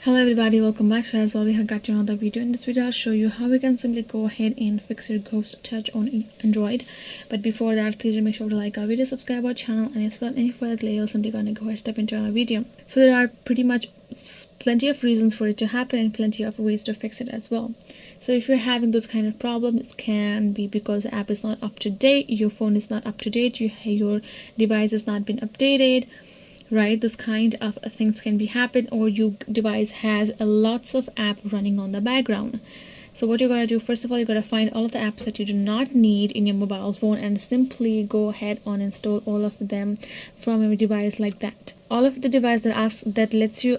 Hello everybody, welcome back to as well. We have got another video. In this video I'll show you how we can simply go ahead and fix your Ghost Touch on Android. But before that, please make sure to like our video, subscribe our channel, and if not any further delay, you'll simply gonna go ahead and step into our video. So there are pretty much plenty of reasons for it to happen and plenty of ways to fix it as well. So if you're having those kind of problems, it can be because the app is not up to date, your phone is not up to date, your device has not been updated, right? Those kind of things can be happen, or your device has lots of app running on the background. So what you're going to do, first of all, you're going to find all of the apps that you do not need in your mobile phone and simply go ahead and install all of them from your device like that. All of the device that lets you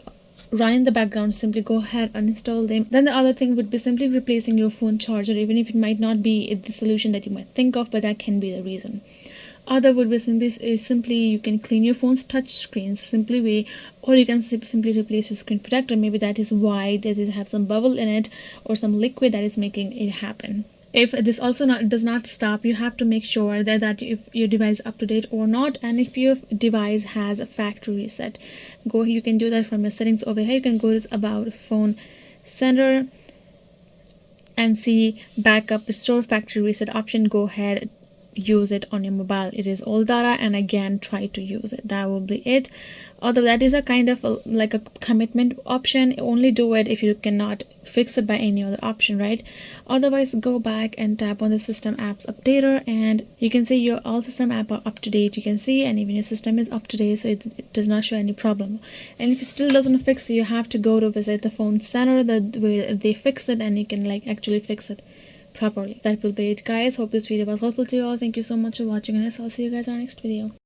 run in the background, simply go ahead and install them. Then the other thing would be simply replacing your phone charger, even if it might not be the solution that you might think of, but that can be the reason. Other would be simply you can clean your phone's touch screens simply way, or you can simply replace your screen protector. Maybe that is why does have some bubble in it or some liquid that is making it happen. If this also does not stop, you have to make sure that if your device is up to date or not, and if your device has a factory reset, you can do that from your settings over here. You can go to about phone center and see backup restore factory reset option. Go ahead, use it on your mobile. It is all data, and again try to use it. That will be it. Although that is a kind of like a commitment option, only do it if you cannot fix it by any other option, right? Otherwise, go back and tap on the system apps updater, and you can see your all system app are up to date. You can see, and even your system is up to date, so it does not show any problem. And if it still doesn't fix it, you have to go to visit the phone center where they fix it, and you can actually fix it properly. That will be it, guys. Hope this video was helpful to you all. Thank you so much for watching, and I'll see you guys in our next video.